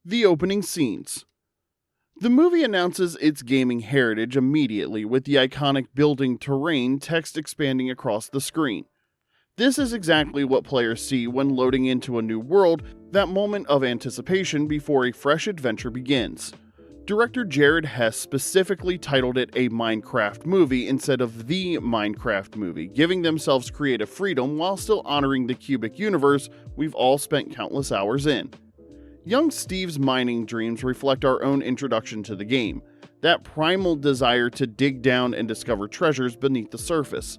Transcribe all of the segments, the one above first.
The opening scenes. The movie announces its gaming heritage immediately with the iconic building terrain text expanding across the screen. This is exactly what players see when loading into a new world, that moment of anticipation before a fresh adventure begins. Director Jared Hess specifically titled it a Minecraft movie instead of the Minecraft movie, giving themselves creative freedom while still honoring the cubic universe we've all spent countless hours in. Young Steve's mining dreams reflect our own introduction to the game, that primal desire to dig down and discover treasures beneath the surface.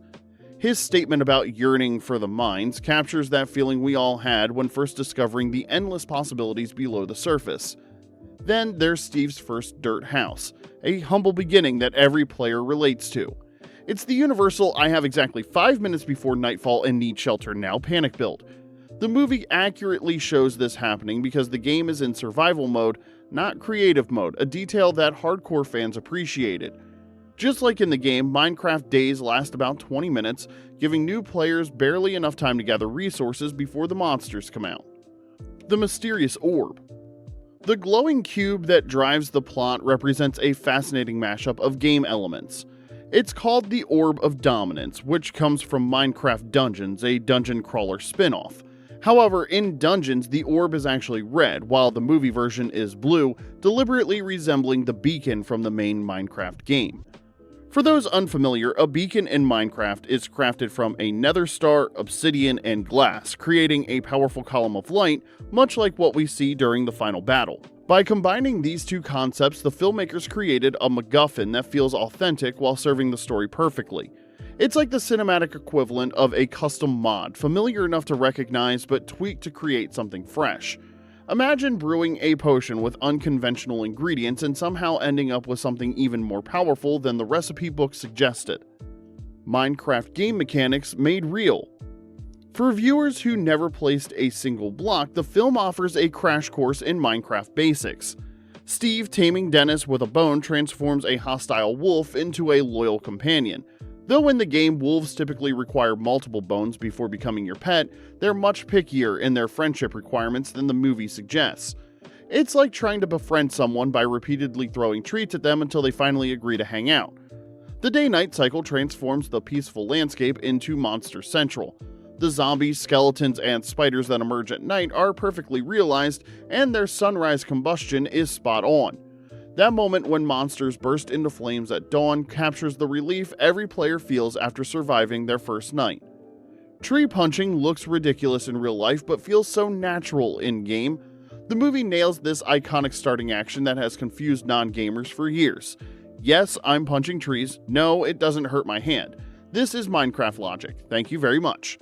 His statement about yearning for the mines captures that feeling we all had when first discovering the endless possibilities below the surface. Then there's Steve's first dirt house, a humble beginning that every player relates to. It's the universal "I have exactly 5 minutes before nightfall and need shelter now" panic build. The movie accurately shows this happening because the game is in survival mode, not creative mode, a detail that hardcore fans appreciated. Just like in the game, Minecraft days last about 20 minutes, giving new players barely enough time to gather resources before the monsters come out. The mysterious orb. The glowing cube that drives the plot represents a fascinating mashup of game elements. It's called the Orb of Dominance, which comes from Minecraft Dungeons, a dungeon crawler spin-off. However, in Dungeons, the orb is actually red, while the movie version is blue, deliberately resembling the beacon from the main Minecraft game. For those unfamiliar, a beacon in Minecraft is crafted from a nether star, obsidian, and glass, creating a powerful column of light, much like what we see during the final battle. By combining these two concepts, the filmmakers created a MacGuffin that feels authentic while serving the story perfectly. It's like the cinematic equivalent of a custom mod, familiar enough to recognize but tweaked to create something fresh. Imagine brewing a potion with unconventional ingredients and somehow ending up with something even more powerful than the recipe book suggested. Minecraft game mechanics made real. For viewers who never placed a single block, the film offers a crash course in Minecraft basics. Steve taming Dennis with a bone transforms a hostile wolf into a loyal companion. Though in the game, wolves typically require multiple bones before becoming your pet, they're much pickier in their friendship requirements than the movie suggests. It's like trying to befriend someone by repeatedly throwing treats at them until they finally agree to hang out. The day-night cycle transforms the peaceful landscape into Monster Central. The zombies, skeletons, and spiders that emerge at night are perfectly realized, and their sunrise combustion is spot on. That moment when monsters burst into flames at dawn captures the relief every player feels after surviving their first night. Tree punching looks ridiculous in real life but feels so natural in-game. The movie nails this iconic starting action that has confused non-gamers for years. Yes, I'm punching trees. No, it doesn't hurt my hand. This is Minecraft logic. Thank you very much.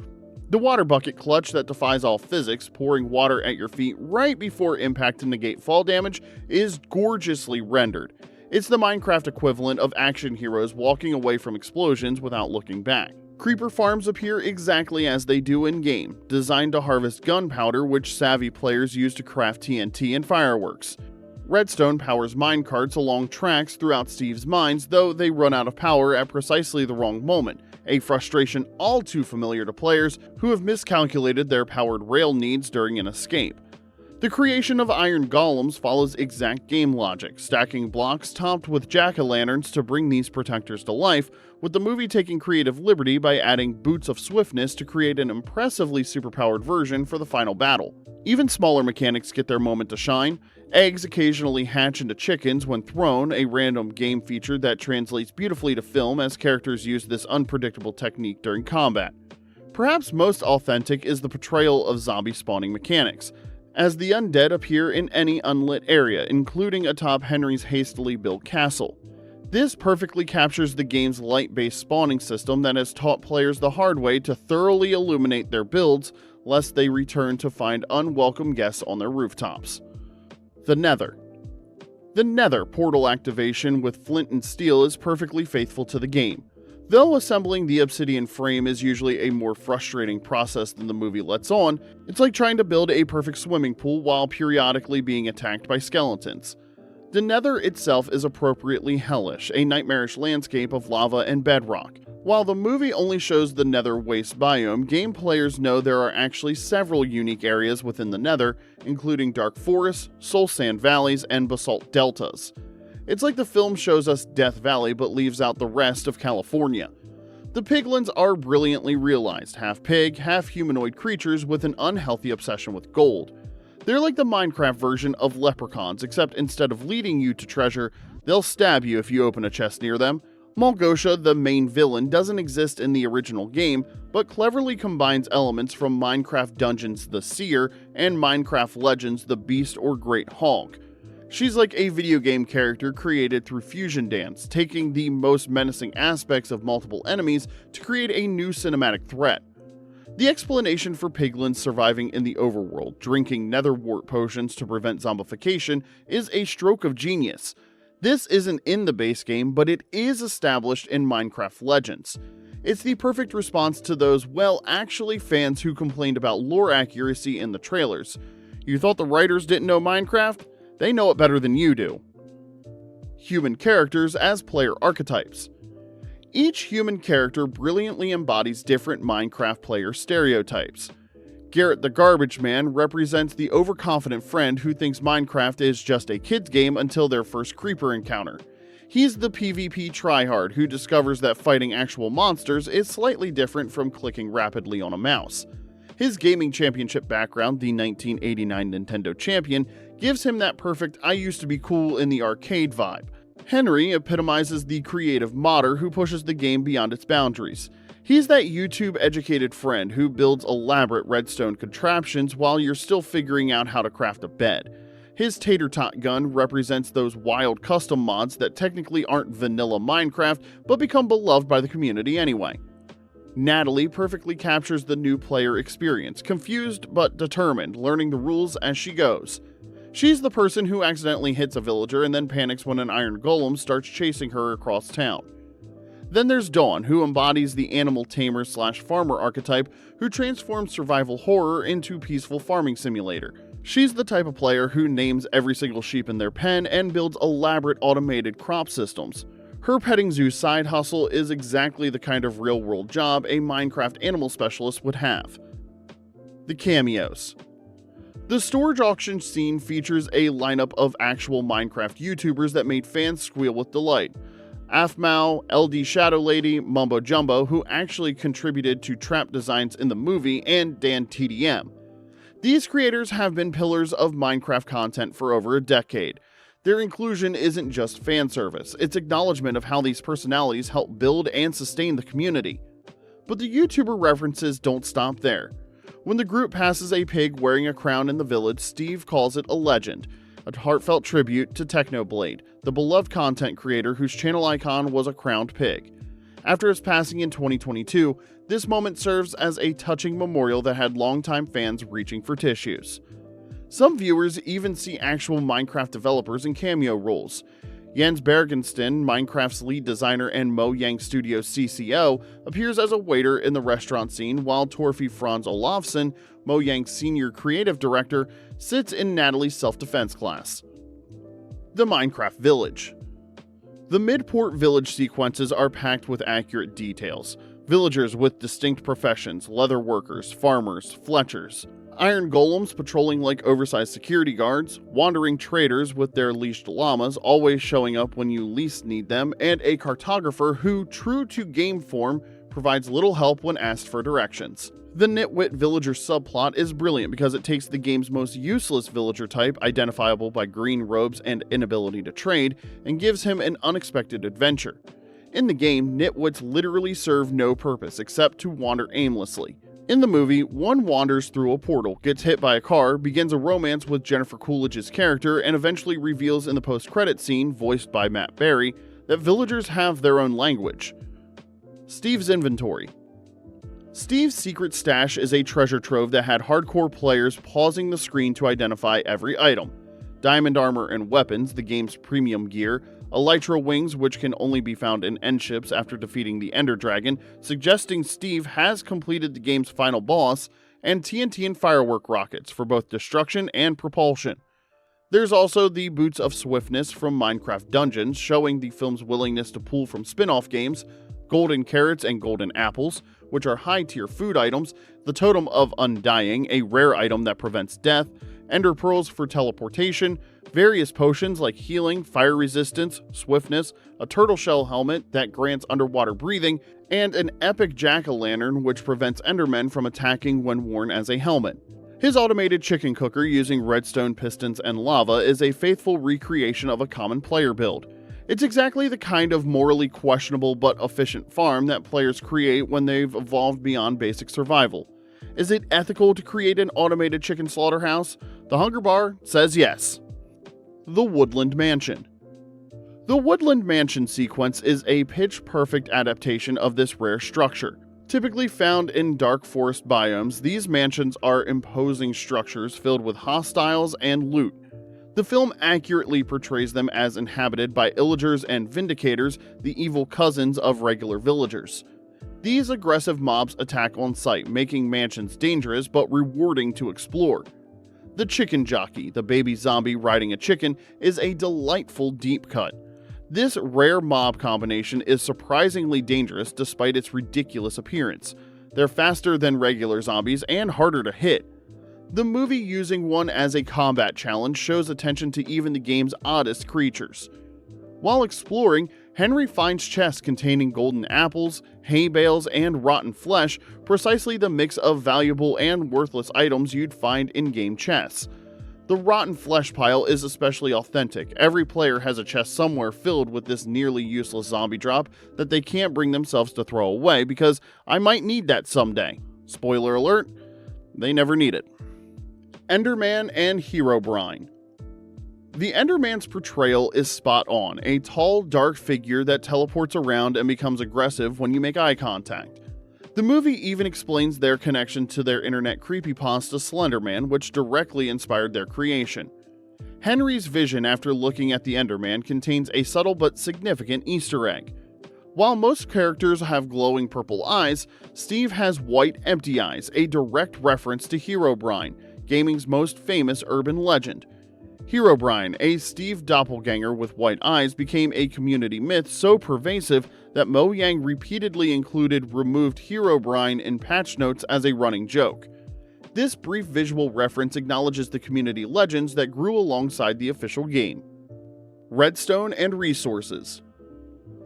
The water bucket clutch that defies all physics, pouring water at your feet right before impact to negate fall damage, is gorgeously rendered. It's the Minecraft equivalent of action heroes walking away from explosions without looking back. Creeper farms appear exactly as they do in-game, designed to harvest gunpowder, which savvy players use to craft TNT and fireworks. Redstone powers minecarts along tracks throughout Steve's mines, though they run out of power at precisely the wrong moment, a frustration all too familiar to players who have miscalculated their powered rail needs during an escape. The creation of iron golems follows exact game logic, stacking blocks topped with jack-o'-lanterns to bring these protectors to life, with the movie taking creative liberty by adding boots of swiftness to create an impressively superpowered version for the final battle. Even smaller mechanics get their moment to shine. Eggs occasionally hatch into chickens when thrown, a random game feature that translates beautifully to film as characters use this unpredictable technique during combat. Perhaps most authentic is the portrayal of zombie spawning mechanics, as the undead appear in any unlit area, including atop Henry's hastily built castle. This perfectly captures the game's light-based spawning system that has taught players the hard way to thoroughly illuminate their builds, lest they return to find unwelcome guests on their rooftops. The Nether. The Nether portal activation with flint and steel is perfectly faithful to the game. Though assembling the obsidian frame is usually a more frustrating process than the movie lets on, it's like trying to build a perfect swimming pool while periodically being attacked by skeletons. The Nether itself is appropriately hellish, a nightmarish landscape of lava and bedrock. While the movie only shows the Nether waste biome, game players know there are actually several unique areas within the Nether, including dark forests, soul sand valleys, and basalt deltas. It's like the film shows us Death Valley but leaves out the rest of California. The piglins are brilliantly realized, half pig, half humanoid creatures with an unhealthy obsession with gold. They're like the Minecraft version of leprechauns, except instead of leading you to treasure, they'll stab you if you open a chest near them. Malgosha, the main villain, doesn't exist in the original game, but cleverly combines elements from Minecraft Dungeons' The Seer and Minecraft Legends' The Beast or Great Hog. She's like a video game character created through Fusion Dance, taking the most menacing aspects of multiple enemies to create a new cinematic threat. The explanation for piglins surviving in the overworld, drinking nether wart potions to prevent zombification, is a stroke of genius. This isn't in the base game, but it is established in Minecraft Legends. It's the perfect response to those, well, actually fans who complained about lore accuracy in the trailers. You thought the writers didn't know Minecraft? They know it better than you do. Human characters as player archetypes. Each human character brilliantly embodies different Minecraft player stereotypes. Garrett the Garbage Man represents the overconfident friend who thinks Minecraft is just a kid's game until their first creeper encounter. He's the PvP tryhard who discovers that fighting actual monsters is slightly different from clicking rapidly on a mouse. His gaming championship background, the 1989 Nintendo champion, gives him that perfect I used to be cool in the arcade vibe. Henry epitomizes the creative modder who pushes the game beyond its boundaries. He's that YouTube-educated friend who builds elaborate redstone contraptions while you're still figuring out how to craft a bed. His tater tot gun represents those wild custom mods that technically aren't vanilla Minecraft but become beloved by the community anyway. Natalie perfectly captures the new player experience, confused but determined, learning the rules as she goes. She's the person who accidentally hits a villager and then panics when an iron golem starts chasing her across town. Then there's Dawn, who embodies the animal tamer / farmer archetype who transforms survival horror into peaceful farming simulator. She's the type of player who names every single sheep in their pen and builds elaborate automated crop systems. Her petting zoo side hustle is exactly the kind of real-world job a Minecraft animal specialist would have. The Cameos. The storage auction scene features a lineup of actual Minecraft YouTubers that made fans squeal with delight. Afmao, LD Shadow Lady, Mumbo Jumbo, who actually contributed to trap designs in the movie, and Dan TDM. These creators have been pillars of Minecraft content for over a decade. Their inclusion isn't just fan service, it's acknowledgement of how these personalities help build and sustain the community. But the YouTuber references don't stop there. When the group passes a pig wearing a crown in the village, Steve calls it a legend, a heartfelt tribute to Technoblade, the beloved content creator whose channel icon was a crowned pig. After his passing in 2022, this moment serves as a touching memorial that had longtime fans reaching for tissues. Some viewers even see actual Minecraft developers in cameo roles. Jens Bergensten, Minecraft's lead designer and Mojang Studios CCO, appears as a waiter in the restaurant scene, while Torfi Franz Olafsson, Mojang's senior creative director, sits in Natalie's self-defense class. The Minecraft Village. The mid-port village sequences are packed with accurate details. Villagers with distinct professions, leather workers, farmers, fletchers. Iron golems patrolling like oversized security guards, wandering traders with their leashed llamas always showing up when you least need them, and a cartographer who, true to game form, provides little help when asked for directions. The nitwit villager subplot is brilliant because it takes the game's most useless villager type, identifiable by green robes and inability to trade, and gives him an unexpected adventure. In the game, nitwits literally serve no purpose except to wander aimlessly. In the movie, one wanders through a portal, gets hit by a car, begins a romance with Jennifer Coolidge's character, and eventually reveals in the post-credit scene, voiced by Matt Berry, that villagers have their own language. Steve's inventory. Steve's secret stash is a treasure trove that had hardcore players pausing the screen to identify every item. Diamond armor and weapons, the game's premium gear, elytra wings which can only be found in end ships after defeating the Ender Dragon, suggesting Steve has completed the game's final boss, and TNT and firework rockets for both destruction and propulsion. There's also the Boots of Swiftness from Minecraft Dungeons, showing the film's willingness to pull from spin-off games, golden carrots and golden apples, which are high-tier food items, the Totem of Undying, a rare item that prevents death, ender pearls for teleportation, various potions like healing, fire resistance, swiftness, a turtle shell helmet that grants underwater breathing, and an epic jack-o'-lantern which prevents endermen from attacking when worn as a helmet. His automated chicken cooker using redstone pistons and lava is a faithful recreation of a common player build. It's exactly the kind of morally questionable but efficient farm that players create when they've evolved beyond basic survival. Is it ethical to create an automated chicken slaughterhouse? The Hunger Bar says yes. The Woodland Mansion. The Woodland Mansion sequence is a pitch-perfect adaptation of this rare structure. Typically found in dark forest biomes, these mansions are imposing structures filled with hostiles and loot. The film accurately portrays them as inhabited by illagers and vindicators, the evil cousins of regular villagers. These aggressive mobs attack on sight, making mansions dangerous but rewarding to explore. The Chicken Jockey, the baby zombie riding a chicken, is a delightful deep cut. This rare mob combination is surprisingly dangerous despite its ridiculous appearance. They're faster than regular zombies and harder to hit. The movie using one as a combat challenge shows attention to even the game's oddest creatures. While exploring, Henry finds chests containing golden apples, hay bales, and rotten flesh, precisely the mix of valuable and worthless items you'd find in game chests. The rotten flesh pile is especially authentic. Every player has a chest somewhere filled with this nearly useless zombie drop that they can't bring themselves to throw away because I might need that someday. Spoiler alert, they never need it. Enderman and Herobrine. The Enderman's portrayal is spot on, a tall, dark figure that teleports around and becomes aggressive when you make eye contact. The movie even explains their connection to their internet creepypasta Slenderman, which directly inspired their creation. Henry's vision after looking at the Enderman contains a subtle but significant Easter egg. While most characters have glowing purple eyes, Steve has white empty eyes, a direct reference to Herobrine, gaming's most famous urban legend. Herobrine, a Steve doppelganger with white eyes, became a community myth so pervasive that Mojang repeatedly included removed Herobrine in patch notes as a running joke. This brief visual reference acknowledges the community legends that grew alongside the official game. Redstone and resources.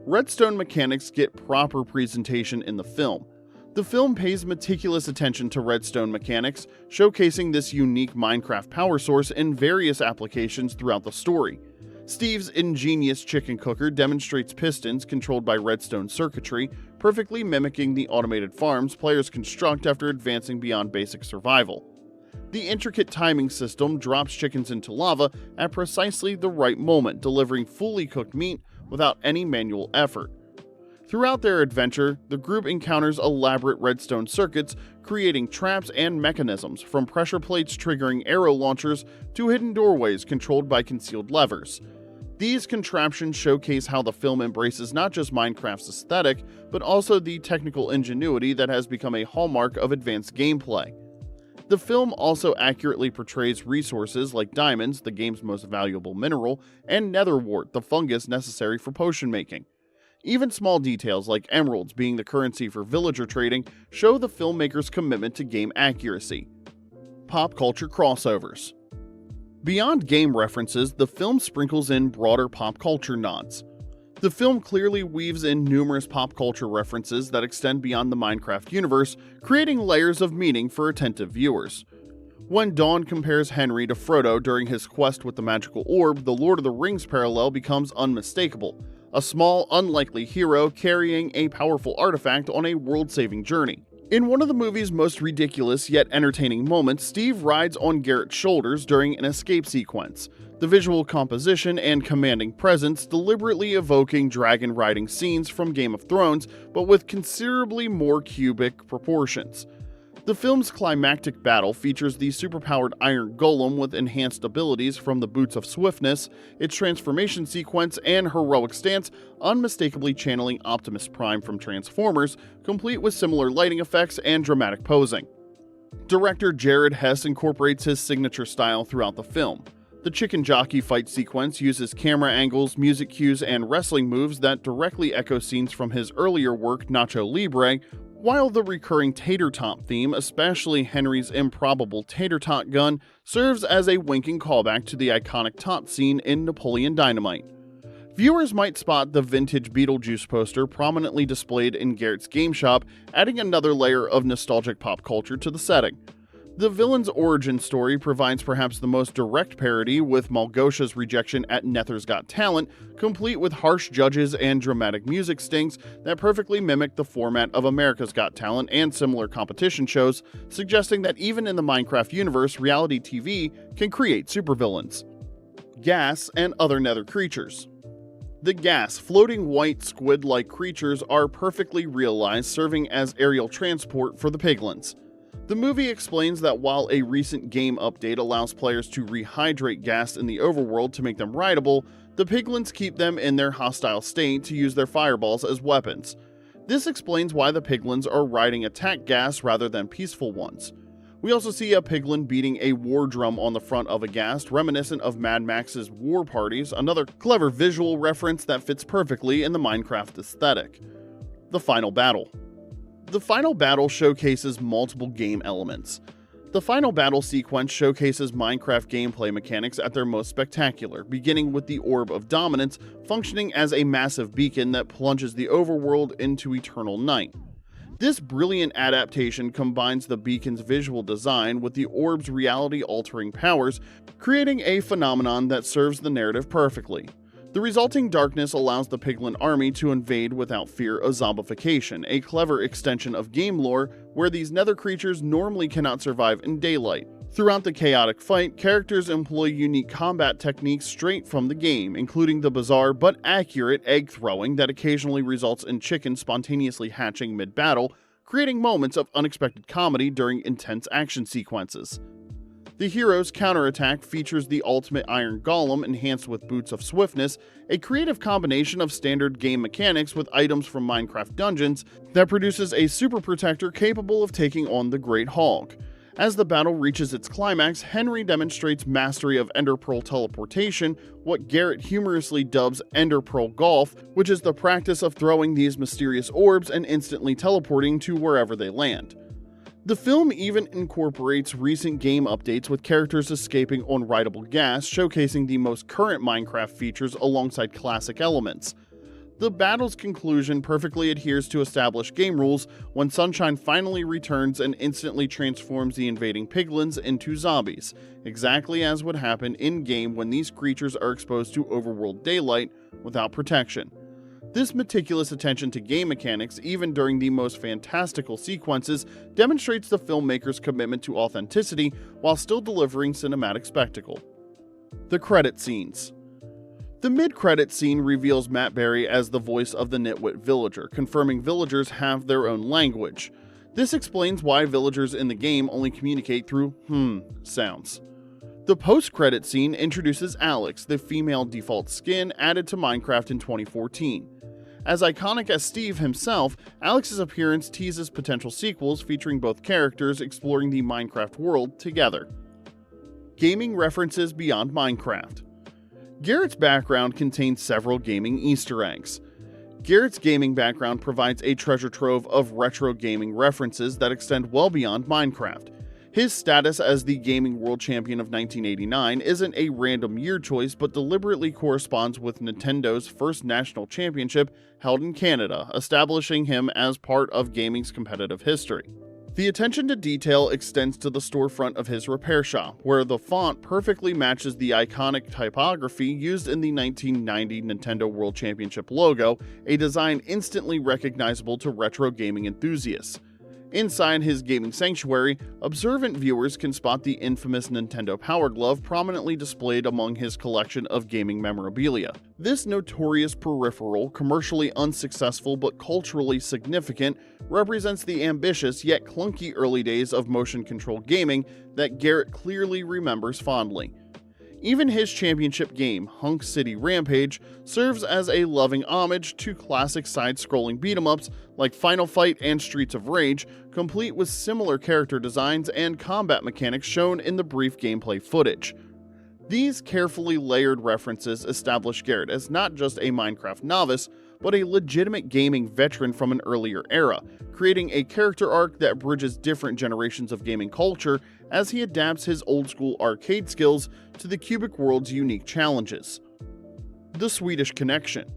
Redstone mechanics get proper presentation in the film. The film pays meticulous attention to redstone mechanics, showcasing this unique Minecraft power source in various applications throughout the story. Steve's ingenious chicken cooker demonstrates pistons controlled by redstone circuitry, perfectly mimicking the automated farms players construct after advancing beyond basic survival. The intricate timing system drops chickens into lava at precisely the right moment, delivering fully cooked meat without any manual effort. Throughout their adventure, the group encounters elaborate redstone circuits, creating traps and mechanisms, from pressure plates triggering arrow launchers to hidden doorways controlled by concealed levers. These contraptions showcase how the film embraces not just Minecraft's aesthetic, but also the technical ingenuity that has become a hallmark of advanced gameplay. The film also accurately portrays resources like diamonds, the game's most valuable mineral, and netherwort, the fungus necessary for potion making. Even small details like emeralds being the currency for villager trading show the filmmaker's commitment to game accuracy. Pop culture crossovers. Beyond game references, the film sprinkles in broader pop culture nods. The film clearly weaves in numerous pop culture references that extend beyond the Minecraft universe, creating layers of meaning for attentive viewers. When Dawn compares Henry to Frodo during his quest with the magical orb, the Lord of the Rings parallel becomes unmistakable. A small, unlikely hero carrying a powerful artifact on a world-saving journey. In one of the movie's most ridiculous yet entertaining moments, Steve rides on Garrett's shoulders during an escape sequence. The visual composition and commanding presence deliberately evoking dragon-riding scenes from Game of Thrones, but with considerably more cubic proportions. The film's climactic battle features the superpowered Iron Golem with enhanced abilities from the Boots of Swiftness, its transformation sequence and heroic stance unmistakably channeling Optimus Prime from Transformers, complete with similar lighting effects and dramatic posing. Director Jared Hess incorporates his signature style throughout the film. The chicken jockey fight sequence uses camera angles, music cues, and wrestling moves that directly echo scenes from his earlier work Nacho Libre, while the recurring tater tot theme, especially Henry's improbable tater tot gun, serves as a winking callback to the iconic tot scene in Napoleon Dynamite. Viewers might spot the vintage Beetlejuice poster prominently displayed in Garrett's game shop, adding another layer of nostalgic pop culture to the setting. The villain's origin story provides perhaps the most direct parody, with Malgosia's rejection at Nether's Got Talent, complete with harsh judges and dramatic music stings that perfectly mimic the format of America's Got Talent and similar competition shows, suggesting that even in the Minecraft universe, reality TV can create supervillains. Ghasts and other Nether creatures. The Ghasts, floating white squid-like creatures, are perfectly realized, serving as aerial transport for the piglins. The movie explains that while a recent game update allows players to rehydrate Ghasts in the overworld to make them rideable, the piglins keep them in their hostile state to use their fireballs as weapons. This explains why the piglins are riding attack Ghasts rather than peaceful ones. We also see a piglin beating a war drum on the front of a Ghast, reminiscent of Mad Max's War Parties, another clever visual reference that fits perfectly in the Minecraft aesthetic. The final battle. The final battle showcases multiple game elements. The final battle sequence showcases Minecraft gameplay mechanics at their most spectacular, beginning with the Orb of Dominance functioning as a massive beacon that plunges the overworld into eternal night. This brilliant adaptation combines the beacon's visual design with the orb's reality-altering powers, creating a phenomenon that serves the narrative perfectly. The resulting darkness allows the piglin army to invade without fear of zombification, a clever extension of game lore where these nether creatures normally cannot survive in daylight. Throughout the chaotic fight, characters employ unique combat techniques straight from the game, including the bizarre but accurate egg throwing that occasionally results in chickens spontaneously hatching mid-battle, creating moments of unexpected comedy during intense action sequences. The hero's counterattack features the ultimate Iron Golem enhanced with Boots of Swiftness, a creative combination of standard game mechanics with items from Minecraft dungeons that produces a super protector capable of taking on the Great Hog. As the battle reaches its climax, Henry demonstrates mastery of Ender Pearl teleportation, what Garrett humorously dubs Ender Pearl Golf, which is the practice of throwing these mysterious orbs and instantly teleporting to wherever they land. The film even incorporates recent game updates with characters escaping on rideable Ghasts, showcasing the most current Minecraft features alongside classic elements. The battle's conclusion perfectly adheres to established game rules when Sunshine finally returns and instantly transforms the invading piglins into zombies, exactly as would happen in-game when these creatures are exposed to overworld daylight without protection. This meticulous attention to game mechanics, even during the most fantastical sequences, demonstrates the filmmaker's commitment to authenticity while still delivering cinematic spectacle. The credit scenes. The mid-credit scene reveals Matt Berry as the voice of the Nitwit villager, confirming villagers have their own language. This explains why villagers in the game only communicate through sounds. The post-credit scene introduces Alex, the female default skin added to Minecraft in 2014. As iconic as Steve himself, Alex's appearance teases potential sequels featuring both characters exploring the Minecraft world together. Gaming references beyond Minecraft. Garrett's background contains several gaming Easter eggs. Garrett's gaming background provides a treasure trove of retro gaming references that extend well beyond Minecraft. His status as the Gaming World Champion of 1989 isn't a random year choice, but deliberately corresponds with Nintendo's first national championship held in Canada, establishing him as part of gaming's competitive history. The attention to detail extends to the storefront of his repair shop, where the font perfectly matches the iconic typography used in the 1990 Nintendo World Championship logo, a design instantly recognizable to retro gaming enthusiasts. Inside his gaming sanctuary, observant viewers can spot the infamous Nintendo Power Glove prominently displayed among his collection of gaming memorabilia. This notorious peripheral, commercially unsuccessful but culturally significant, represents the ambitious yet clunky early days of motion control gaming that Garrett clearly remembers fondly. Even his championship game, Hunk City Rampage, serves as a loving homage to classic side-scrolling beat-em-ups like Final Fight and Streets of Rage, complete with similar character designs and combat mechanics shown in the brief gameplay footage. These carefully layered references establish Garrett as not just a Minecraft novice, but a legitimate gaming veteran from an earlier era, creating a character arc that bridges different generations of gaming culture as he adapts his old-school arcade skills to the cubic world's unique challenges. The Swedish connection.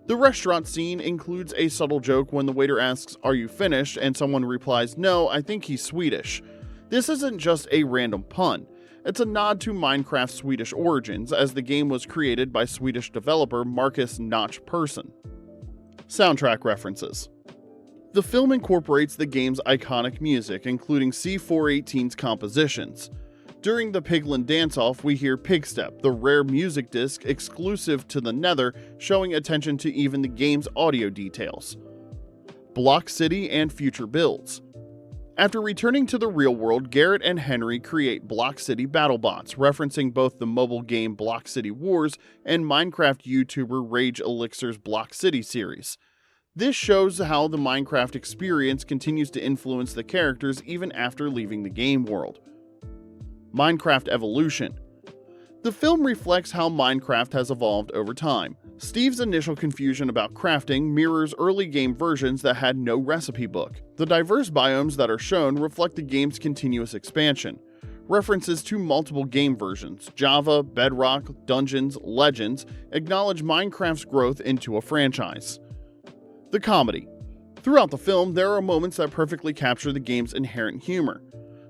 The restaurant scene includes a subtle joke when the waiter asks, "Are you finished?" and someone replies, "No, I think he's Swedish." This isn't just a random pun. It's a nod to Minecraft's Swedish origins, as the game was created by Swedish developer Marcus Notch Persson. Soundtrack references. The film incorporates the game's iconic music, including C418's compositions. During the Piglin dance-off, we hear Pigstep, the rare music disc exclusive to the Nether, showing attention to even the game's audio details. Block City and future builds. After returning to the real world, Garrett and Henry create Block City BattleBots, referencing both the mobile game Block City Wars and Minecraft YouTuber Rage Elixir's Block City series. This shows how the Minecraft experience continues to influence the characters even after leaving the game world. Minecraft evolution. The film reflects how Minecraft has evolved over time. Steve's initial confusion about crafting mirrors early game versions that had no recipe book. The diverse biomes that are shown reflect the game's continuous expansion. References to multiple game versions, Java, Bedrock, Dungeons, Legends, acknowledge Minecraft's growth into a franchise. The comedy. Throughout the film, there are moments that perfectly capture the game's inherent humor.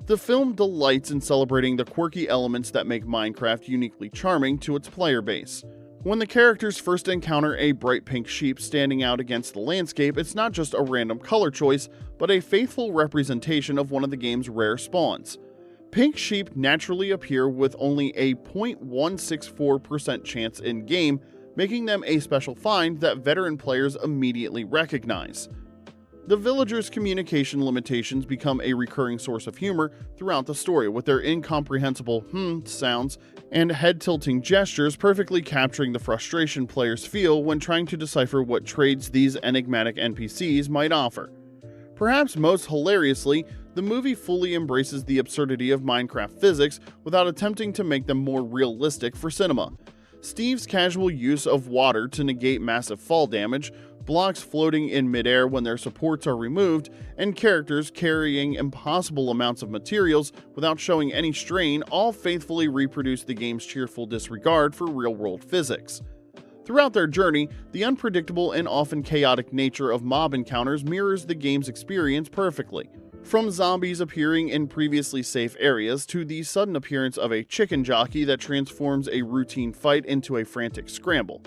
The film delights in celebrating the quirky elements that make Minecraft uniquely charming to its player base. When the characters first encounter a bright pink sheep standing out against the landscape, it's not just a random color choice, but a faithful representation of one of the game's rare spawns. Pink sheep naturally appear with only a 0.164% chance in-game, making them a special find that veteran players immediately recognize. The villagers' communication limitations become a recurring source of humor throughout the story, with their incomprehensible sounds and head-tilting gestures perfectly capturing the frustration players feel when trying to decipher what trades these enigmatic NPCs might offer. Perhaps most hilariously, the movie fully embraces the absurdity of Minecraft physics without attempting to make them more realistic for cinema. Steve's casual use of water to negate massive fall damage, blocks floating in midair when their supports are removed, and characters carrying impossible amounts of materials without showing any strain all faithfully reproduce the game's cheerful disregard for real-world physics. Throughout their journey, the unpredictable and often chaotic nature of mob encounters mirrors the game's experience perfectly. From zombies appearing in previously safe areas to the sudden appearance of a chicken jockey that transforms a routine fight into a frantic scramble.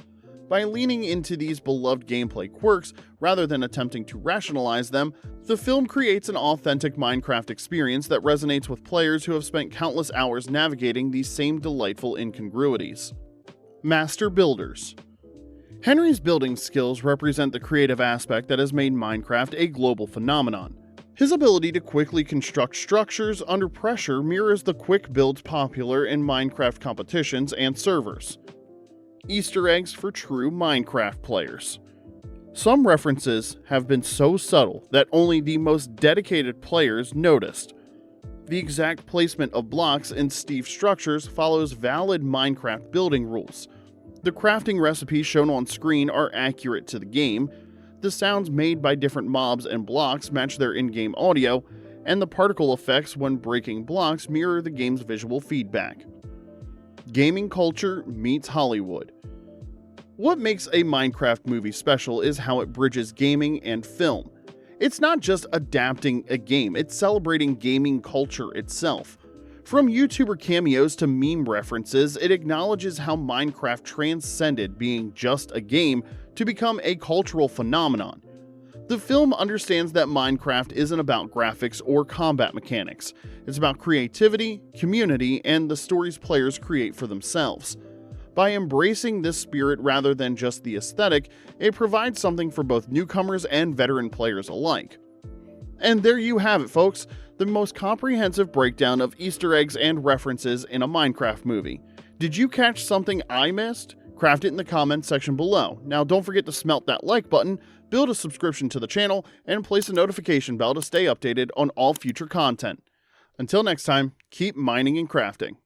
By leaning into these beloved gameplay quirks rather than attempting to rationalize them, the film creates an authentic Minecraft experience that resonates with players who have spent countless hours navigating these same delightful incongruities. Master Builders. Henry's building skills represent the creative aspect that has made Minecraft a global phenomenon. His ability to quickly construct structures under pressure mirrors the quick builds popular in Minecraft competitions and servers. Easter eggs for true Minecraft players. Some references have been so subtle that only the most dedicated players noticed. The exact placement of blocks in Steve's structures follows valid Minecraft building rules. The crafting recipes shown on screen are accurate to the game, the sounds made by different mobs and blocks match their in-game audio, and the particle effects when breaking blocks mirror the game's visual feedback. Gaming culture meets Hollywood. What makes a Minecraft movie special is how it bridges gaming and film. It's not just adapting a game, it's celebrating gaming culture itself. From YouTuber cameos to meme references, it acknowledges how Minecraft transcended being just a game to become a cultural phenomenon. The film understands that Minecraft isn't about graphics or combat mechanics. It's about creativity, community, and the stories players create for themselves. By embracing this spirit rather than just the aesthetic, it provides something for both newcomers and veteran players alike. And there you have it, folks, the most comprehensive breakdown of Easter eggs and references in a Minecraft movie. Did you catch something I missed? Craft it in the comments section below. Now don't forget to smelt that like button, build a subscription to the channel, and place a notification bell to stay updated on all future content. Until next time, keep mining and crafting.